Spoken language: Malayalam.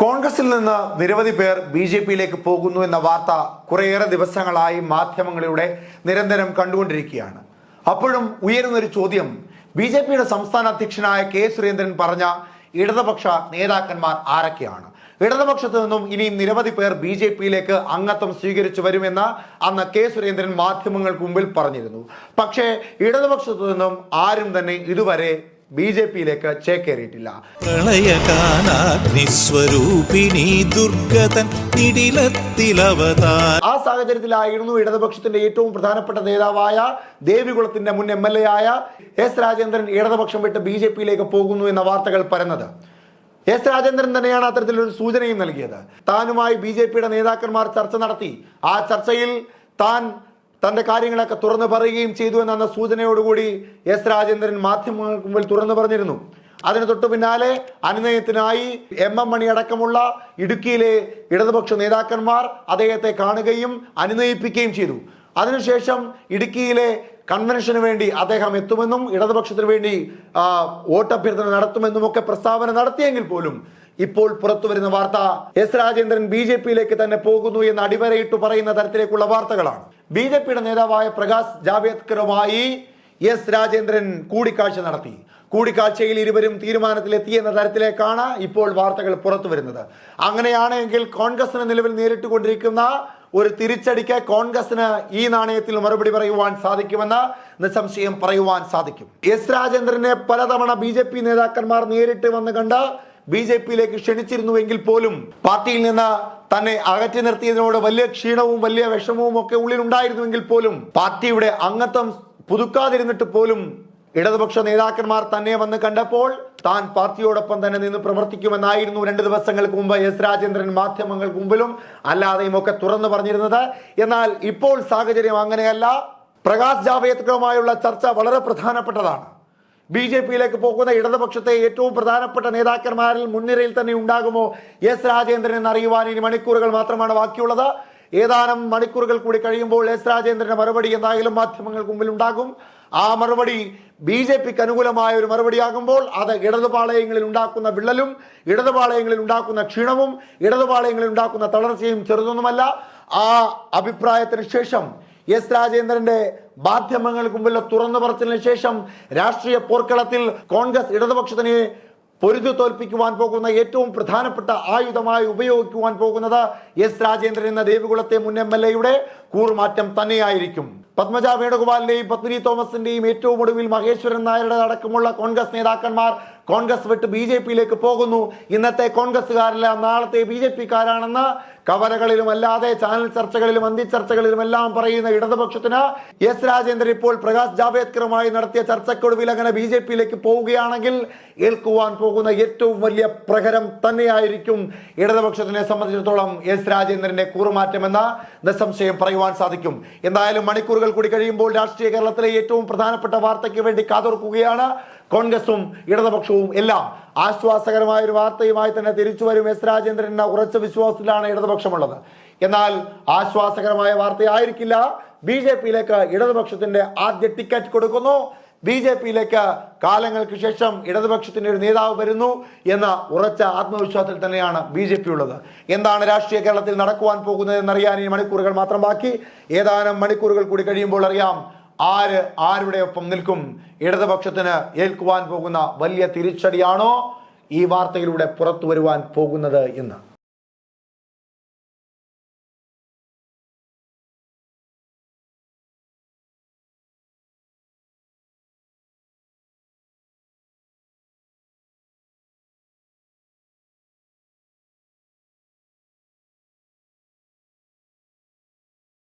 കോൺഗ്രസിൽ നിന്ന് നിരവധി പേർ ബി.ജെ.പിയിലേക്ക് പോകുന്നു എന്ന വാർത്ത കുറേയേറെ ദിവസങ്ങളായി മാധ്യമങ്ങളിലൂടെ നിരന്തരം കണ്ടുകൊണ്ടിരിക്കുകയാണ്. അപ്പോഴും ഉയരുന്നൊരു ചോദ്യം, ബി.ജെ.പിയുടെ സംസ്ഥാന അധ്യക്ഷനായ കെ സുരേന്ദ്രൻ പറഞ്ഞ ഇടതുപക്ഷ നേതാക്കന്മാർ ആരൊക്കെയാണ്? ഇടതുപക്ഷത്തു നിന്നും ഇനിയും നിരവധി പേർ ബി.ജെ.പിയിലേക്ക് അംഗത്വം സ്വീകരിച്ചു വരുമെന്ന് അന്ന് കെ സുരേന്ദ്രൻ മാധ്യമങ്ങൾക്ക് മുമ്പിൽ പറഞ്ഞിരുന്നു. പക്ഷേ ഇടതുപക്ഷത്തു നിന്നും ആരും തന്നെ ഇതുവരെ ബി.ജെ.പിയിലേക്ക് ചേക്കേറിയിട്ടില്ല. ആ സാഹചര്യത്തിലായിരുന്നു ഇടതുപക്ഷത്തിന്റെ ഏറ്റവും പ്രധാനപ്പെട്ട നേതാവായ ദേവികുളത്തിന്റെ മുൻ എം.എൽ.എ. ആയ എസ് രാജേന്ദ്രൻ ഇടതുപക്ഷം വിട്ട് ബി.ജെ.പിയിലേക്ക് പോകുന്നു എന്ന വാർത്തകൾ പരന്നത്. എസ് രാജേന്ദ്രൻ തന്നെയാണ് അത്തരത്തിലൊരു സൂചനയും നൽകിയത്. താനുമായി ബി.ജെ.പിയുടെ നേതാക്കന്മാർ ചർച്ച നടത്തി. ആ ചർച്ചയിൽ താൻ തന്റെ കാര്യങ്ങളൊക്കെ തുറന്നു പറയുകയും ചെയ്തു എന്ന സൂചനയോടുകൂടി എസ് രാജേന്ദ്രൻ മാധ്യമങ്ങൾക്ക് മുമ്പിൽ തുറന്നു പറഞ്ഞിരുന്നു. അതിന് തൊട്ടു പിന്നാലെ അനുനയത്തിനായി എം മണി അടക്കമുള്ള ഇടുക്കിയിലെ ഇടതുപക്ഷ നേതാക്കന്മാർ അദ്ദേഹത്തെ കാണുകയും അനുനയിപ്പിക്കുകയും ചെയ്തു. അതിനുശേഷം ഇടുക്കിയിലെ കൺവെൻഷന് വേണ്ടി അദ്ദേഹം എത്തുമെന്നും ഇടതുപക്ഷത്തിന് വേണ്ടി വോട്ടഭ്യർത്ഥന നടത്തുമെന്നും ഒക്കെ പ്രസ്താവന നടത്തിയെങ്കിൽ പോലും ഇപ്പോൾ പുറത്തു വരുന്ന വാർത്ത എസ് രാജേന്ദ്രൻ ബി.ജെ.പിയിലേക്ക് തന്നെ പോകുന്നു എന്ന് അടിവരയിട്ട് പറയുന്ന തരത്തിലേക്കുള്ള വാർത്തകളാണ്. ബി.ജെ.പിയുടെ നേതാവായ പ്രകാശ് ജാവ്ദേക്കറുമായി എസ് രാജേന്ദ്രൻ കൂടിക്കാഴ്ച നടത്തി. കൂടിക്കാഴ്ചയിൽ ഇരുവരും തീരുമാനത്തിലെത്തിയെന്ന തരത്തിലേക്കാണ് ഇപ്പോൾ വാർത്തകൾ പുറത്തു വരുന്നത്. അങ്ങനെയാണെങ്കിൽ കോൺഗ്രസിന് നിലവിൽ നേരിട്ടുകൊണ്ടിരിക്കുന്ന ഒരു തിരിച്ചടിക്ക് കോൺഗ്രസിന് ഈ നാണയത്തിൽ മറുപടി പറയുവാൻ സാധിക്കുമെന്ന് നിസ്സംശയം പറയുവാൻ സാധിക്കും. എസ് രാജേന്ദ്രനെ പലതവണ ബി.ജെ.പി നേതാക്കന്മാർ നേരിട്ട് വന്ന് കണ്ട് ബി.ജെ.പിയിലേക്ക് ക്ഷണിച്ചിരുന്നുവെങ്കിൽ പോലും പാർട്ടിയിൽ നിന്ന് തന്നെ അകറ്റി നിർത്തിയതിനോട് വലിയ ക്ഷീണവും വലിയ വിഷമവും ഒക്കെ ഉള്ളിലുണ്ടായിരുന്നുവെങ്കിൽ പോലും പാർട്ടിയുടെ അംഗത്വം പുതുക്കാതിരുന്നിട്ട് പോലും ഇടതുപക്ഷ നേതാക്കന്മാർ തന്നെ വന്ന് കണ്ടപ്പോൾ താൻ പാർട്ടിയോടൊപ്പം തന്നെ നിന്ന് പ്രവർത്തിക്കുമെന്നായിരുന്നു 2 ദിവസങ്ങൾക്ക് മുമ്പ് എസ് രാജേന്ദ്രൻ മാധ്യമങ്ങൾക്ക് മുമ്പിലും അല്ലാതെയും ഒക്കെ തുറന്നു പറഞ്ഞിരുന്നത്. എന്നാൽ ഇപ്പോൾ സാഹചര്യം അങ്ങനെയല്ല. പ്രകാശ് ജാവ്ദേക്കറുമായുള്ള ചർച്ച വളരെ പ്രധാനപ്പെട്ടതാണ്. ബി.ജെ.പിയിലേക്ക് പോകുന്ന ഇടതുപക്ഷത്തെ ഏറ്റവും പ്രധാനപ്പെട്ട നേതാക്കന്മാരിൽ മുൻനിരയിൽ തന്നെ ഉണ്ടാകുമോ എസ് രാജേന്ദ്രൻ എന്നറിയുവാൻ ഇനി മണിക്കൂറുകൾ മാത്രമാണ് ബാക്കിയുള്ളത്. ഏതാനും മണിക്കൂറുകൾ കൂടി കഴിയുമ്പോൾ എസ് രാജേന്ദ്രന്റെ മറുപടി എന്തായാലും മാധ്യമങ്ങൾക്ക് മുമ്പിൽ ഉണ്ടാകും. ആ മറുപടി ബി.ജെ.പിക്ക് അനുകൂലമായ ഒരു മറുപടിയാകുമ്പോൾ അത് ഇടതുപാളയങ്ങളിൽ ഉണ്ടാക്കുന്ന വിള്ളലും ഇടതുപാളയങ്ങളിൽ ഉണ്ടാക്കുന്ന ക്ഷീണവും ഇടതുപാളയങ്ങളിൽ ഉണ്ടാക്കുന്ന തളർച്ചയും ചെറുതൊന്നുമല്ല. ആ അഭിപ്രായത്തിന് ശേഷം എസ് രാജേന്ദ്രന്റെ മാധ്യമങ്ങൾക്ക് മുമ്പിൽ തുറന്നു പറച്ചിലിന് ശേഷം രാഷ്ട്രീയ പോർക്കളത്തിൽ കോൺഗ്രസ് ഇടതുപക്ഷത്തിനെ പൊരുതി തോൽപ്പിക്കുവാൻ പോകുന്ന ഏറ്റവും പ്രധാനപ്പെട്ട ആയുധമായി ഉപയോഗിക്കുവാൻ പോകുന്നത് എസ് രാജേന്ദ്രൻ എന്ന ദേവികുളത്തെ മുൻ എം.എൽ.എയുടെ കൂറുമാറ്റം തന്നെയായിരിക്കും. പത്മജ വേണുഗോപാലിന്റെയും പത്മിനി തോമസിന്റെയും ഏറ്റവും ഒടുവിൽ മഹേശ്വരൻ നായരുടെ അടക്കമുള്ള കോൺഗ്രസ് നേതാക്കന്മാർ കോൺഗ്രസ് വിട്ട് ബി.ജെ.പിയിലേക്ക് പോകുന്നു. ഇന്നത്തെ കോൺഗ്രസ്സുകാരല്ല നാളത്തെ ബി.ജെ.പിക്കാരാണെന്ന് കവലകളിലും അല്ലാതെ ചാനൽ ചർച്ചകളിലും അന്തിച്ചർച്ചകളിലും എല്ലാം പറയുന്ന ഇടതുപക്ഷത്തിന് എസ് രാജേന്ദ്രൻ ഇപ്പോൾ പ്രകാശ് ജാവ്ദേക്കറുമായി നടത്തിയ ചർച്ചക്കൊടുവിൽ അങ്ങനെ ബി.ജെ.പിയിലേക്ക് പോവുകയാണെങ്കിൽ ഏൽക്കുവാൻ പോകുന്ന ഏറ്റവും വലിയ പ്രഹരം തന്നെയായിരിക്കും ഇടതുപക്ഷത്തിനെ സംബന്ധിച്ചിടത്തോളം എസ് രാജേന്ദ്രന്റെ കൂറുമാറ്റമെന്ന് നിസ്സംശയം പറയുവാൻ സാധിക്കും. എന്തായാലും മണിക്കൂറുകൾ കൂടി കഴിയുമ്പോൾ രാഷ്ട്രീയ കേരളത്തിലെ ഏറ്റവും പ്രധാനപ്പെട്ട വാർത്തയ്ക്ക് വേണ്ടി കാതോർക്കുകയാണ് കോൺഗ്രസും ഇടതുപക്ഷവും. എല്ലാം ആശ്വാസകരമായ ഒരു വാർത്തയുമായി തന്നെ തിരിച്ചു വരും എസ് രാജേന്ദ്രൻ എന്ന ഉറച്ച വിശ്വാസത്തിലാണ് ഇടതുപക്ഷമുള്ളത്. എന്നാൽ ആശ്വാസകരമായ വാർത്തയായിരിക്കില്ല. ബി.ജെ.പിയിലേക്ക് ഇടതുപക്ഷത്തിന്റെ ആദ്യ ടിക്കറ്റ് കൊടുക്കുന്നു. ബി.ജെ.പിയിലേക്ക് കാലങ്ങൾക്ക് ശേഷം ഇടതുപക്ഷത്തിന്റെ ഒരു നേതാവ് വരുന്നു എന്ന ഉറച്ച ആത്മവിശ്വാസത്തിൽ തന്നെയാണ് ബി.ജെ.പി ഉള്ളത്. എന്താണ് രാഷ്ട്രീയ കേരളത്തിൽ നടക്കുവാൻ പോകുന്നത് എന്നറിയാൻ ഈ മണിക്കൂറുകൾ മാത്രം ബാക്കി. ഏതാനും മണിക്കൂറുകൾ കൂടി കഴിയുമ്പോൾ അറിയാം ആരുടെ ഒപ്പം നിൽക്കും. ഇടതുപക്ഷത്തിന് ഏൽക്കുവാൻ പോകുന്ന വലിയ തിരിച്ചടിയാണോ ഈ വാർത്തയിലൂടെ പുറത്തു വരുവാൻ പോകുന്നത് എന്ന്.